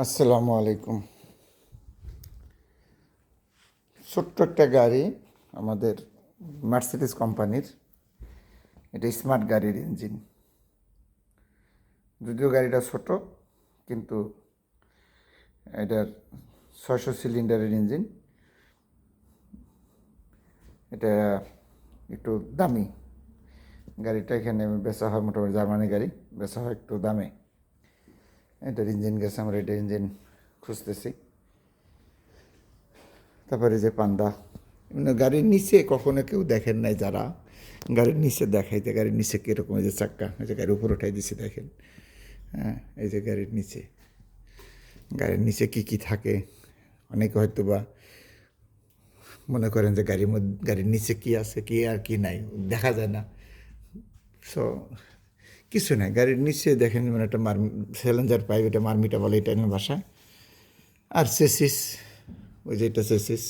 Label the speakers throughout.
Speaker 1: আসসালামু আলাইকুম। ছোট্ট একটা গাড়ি আমাদের মার্সিডিজ কোম্পানির। এটা স্মার্ট গাড়ির ইঞ্জিন। যদিও গাড়িটা ছোট, কিন্তু এটার 600 সিলিন্ডারের ইঞ্জিন। এটা একটু দামি গাড়িটা। এখানে বেচা হয় মোটামুটি জার্মানি গাড়ি, বেচা হয় একটু দামে। এটার ইঞ্জিন গেছে, আমরা এটার ইঞ্জিন খুঁজতেছি। তারপরে যে পান্দা, মানে গাড়ির নিচে কখনো কেউ দেখেন নাই যারা, গাড়ির নিচে দেখাইতে গাড়ির নিচে কীরকম, এই যে চাক্কা, এই যে গাড়ির উপর উঠাই দিছে দেখেন। হ্যাঁ, এই যে গাড়ির নিচে কী কী থাকে। অনেকে হয়তো বা মনে করেন যে গাড়ির নিচে কী আছে, কী আর কি নাই, দেখা যায় না। সো কিছু নাই, গাড়ির নিচে দেখেন মানে একটা স্যালেঞ্জার পাইপ, এটা মারমিটা বলে ইটালিয়ান ভাষায়। আর চেসিস, ওই যে এটা চেসিস।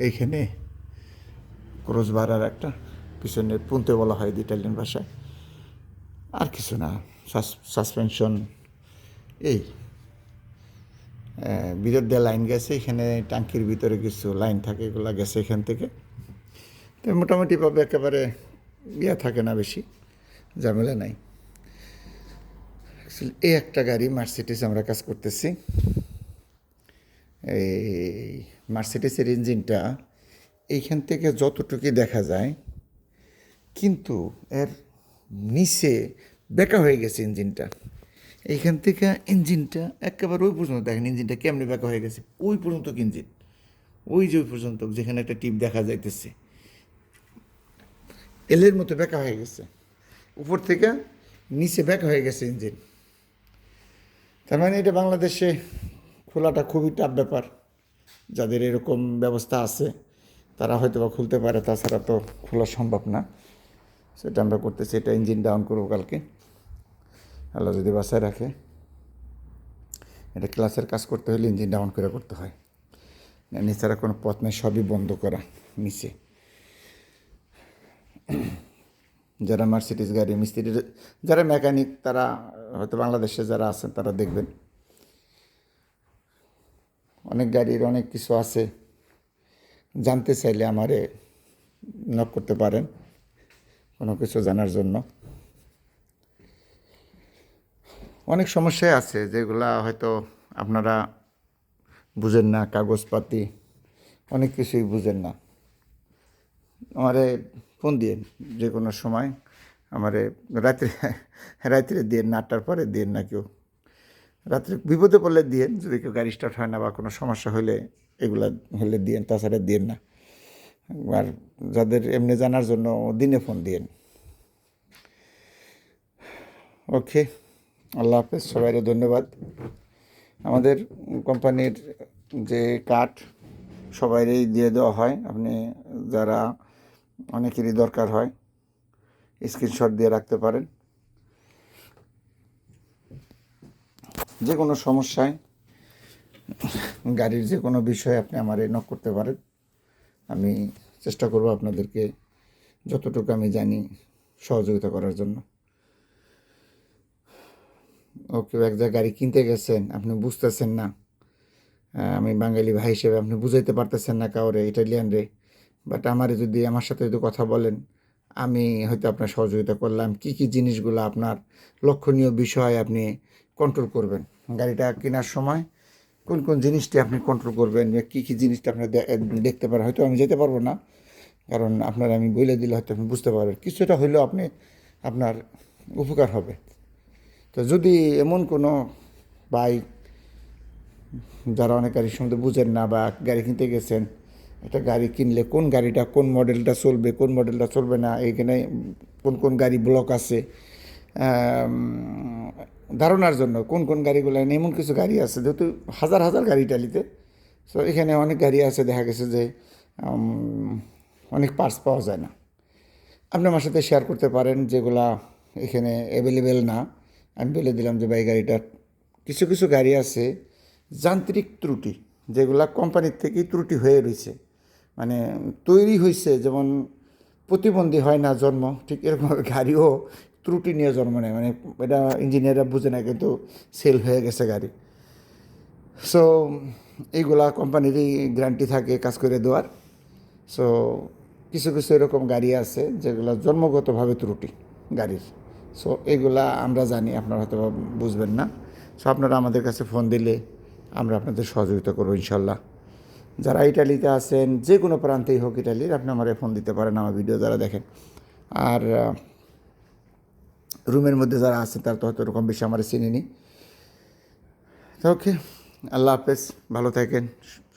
Speaker 1: এইখানে ক্রস বারার একটা পিছনে পুনতে বলা হয় ইটালিয়ান ভাষায়। আর কিছু না, সাসপেনশন এই ভিতর দিয়ে লাইন গেছে। এখানে ট্যাঙ্কির ভিতরে কিছু লাইন থাকে, এগুলো গেছে এখান থেকে। তো মোটামুটিভাবে একেবারে থাকে না, বেশি ঝামেলা নাই। এই একটা গাড়ি মার্সিডিজ আমরা কাজ করতেছি। এই মার্সিডিজের ইঞ্জিনটা এইখান থেকে যতটুকু দেখা যায়, কিন্তু এর নিচে বেঁকা হয়ে গেছে ইঞ্জিনটা। এইখান থেকে ইঞ্জিনটা একেবারে ওই পর্যন্ত দেখেন, ইঞ্জিনটা কেমনি বেঁকা হয়ে গেছে। ওই পর্যন্ত ইঞ্জিন, ওই যে ওই পর্যন্ত যেখানে একটা টিপ দেখা যাইতেছে, এলের মতো বেঁকা হয়ে গেছে। উপর থেকে নিচে বেঁকা হয়ে গেছে ইঞ্জিন। তার মানে এটা বাংলাদেশে খোলাটা খুবই টাফ ব্যাপার। যাদের এরকম ব্যবস্থা আছে তারা হয়তো বা খুলতে পারে, তাছাড়া তো খোলা সম্ভব না। সেটা আমরা করতেছি। এটা ইঞ্জিন ডাউন করবো কালকে, আল্লাহ যদি বাসায় রাখে। এটা ক্লাসের কাজ করতে হলে ইঞ্জিন ডাউন করে করতে হয়, নিচেরা কোনো পথ নেই, সবই বন্ধ করা নিচে। যারা মার্সিডিজ গাড়ি মিস্ত্রি, যারা মেকানিক, তারা হয়তো বাংলাদেশে যারা আছেন তারা দেখবেন। অনেক গাড়ির অনেক কিছু আছে, জানতে চাইলে আমারে নক করতে পারেন কোনো কিছু জানার জন্য। অনেক সমস্যাই আছে যেগুলা হয়তো আপনারা বুঝেন না, কাগজপাতি অনেক কিছুই বুঝেন না। আমারে ফোন দিয়েন যে কোনো সময়, আমারে রাত্রে রাত্রে দিয়েন না, 8টার পরে দিয়েন না। কেউ রাত্রে বিপদে পড়লে দিয়েন, যদি কেউ গাড়ি স্টার্ট হয় না বা কোনো সমস্যা হলে এগুলা হলে দিয়েন, তাছাড়া দিয়েন না। আর যাদের এমনি জানার জন্য দিনে ফোন দিয়েন। ওকে, আল্লাহ হাফেজ, সবাইকে ধন্যবাদ। আমাদের কোম্পানির যে কাঠ সবাইরই দিয়ে দেওয়া হয়। আপনি যারা, অনেকেরই দরকার হয়, স্ক্রিনশট দিয়ে রাখতে পারেন। যে কোনো সমস্যায়, গাড়ির যে কোনো বিষয়ে আপনি আমারে নক করতে পারেন। আমি চেষ্টা করব আপনাদেরকে যতটুকু আমি জানি সহযোগিতা করার জন্য। ওকে, এক জায়গায় গাড়ি কিনতে গেছেন, আপনি বুঝতেছেন না, আমি বাঙালি ভাই হিসেবে আপনি বুঝাইতে পারতেছেন না কাউরে, ইটালিয়ান রে, বাট আমারে যদি, আমার সাথে যদি কথা বলেন, আমি হয়তো আপনার সহযোগিতা করলাম। কি কি জিনিসগুলো আপনার লক্ষণীয় বিষয় আপনি কন্ট্রোল করবেন গাড়িটা কেনার সময়, কোন কোন জিনিসটি আপনি কন্ট্রোল করবেন, কী কী জিনিসটা আপনি দেখতে পারেন। হয়তো আমি যেতে পারবো না, কারণ আপনার আমি বলে দিলে হয়তো আপনি বুঝতে পারবেন, কিছুটা হইলেও আপনি, আপনার উপকার হবে। তো যদি এমন কোনো বাইক, যারা অনেক গাড়ির সম্বন্ধে বুঝেন না, বা গাড়ি কিনতে গেছেন, একটা গাড়ি কিনলে কোন গাড়িটা, কোন মডেলটা চলবে, কোন মডেলটা চলবে না, এইখানে কোন কোন গাড়ি ব্লক আছে, ধারণার জন্য কোন কোন গাড়িগুলো, এমন কিছু গাড়ি আছে যেহেতু হাজার হাজার গাড়ি ইটালিতে। সো এখানে অনেক গাড়ি আছে, দেখা গেছে যে অনেক পার্টস পাওয়া যায় না। আপনি আমার সাথে শেয়ার করতে পারেন যেগুলা এখানে অ্যাভেলেবেল না। আমি বলে দিলাম যে ভাই, গাড়িটার কিছু কিছু গাড়ি আছে যান্ত্রিক ত্রুটি, যেগুলা কোম্পানির থেকেই ত্রুটি হয়ে রয়েছে, মানে তৈরি হয়েছে। যেমন প্রতিবন্ধী হয় না জন্ম, ঠিক এরকম গাড়িও ত্রুটি নিয়ে জন্ম নেয়, মানে এটা ইঞ্জিনিয়াররা বুঝে না কিন্তু সেল হয়ে গেছে গাড়ি। সো এইগুলা কোম্পানিরই গ্যারান্টি থাকে কাজ করে দেওয়ার। সো কিছু কিছু এরকম গাড়ি আছে যেগুলো জন্মগতভাবে ত্রুটি গাড়ির। সো এগুলা আমরা জানি, আপনারা হয়তো বুঝবেন না। সো আপনারা আমাদের কাছে ফোন দিলে আমরা আপনাদের সহযোগিতা করবো ইনশাল্লাহ। যারা ইটালিতে আছেন, যে কোনো প্রান্তেই হোক ইটালির, আপনি আমার ফোন দিতে পারেন আমার ভিডিও যারা দেখেন। আর রুমের মধ্যে যারা আছেন তারা তো হয়তো এরকম বেশি আমার চিনিনি। তো ওকে, আল্লাহ হাফেজ, ভালো থাকেন।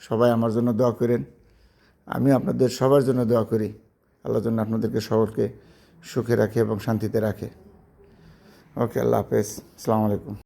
Speaker 1: সবাই আমার জন্য দোয়া করেন, আমি আপনাদের সবার জন্য দোয়া করি। আল্লাহর জন্য আপনাদেরকে সকলকে সুখে রাখে এবং শান্তিতে রাখে। ওকে, আল্লাহ হাফেজ, আসসালামু আলাইকুম।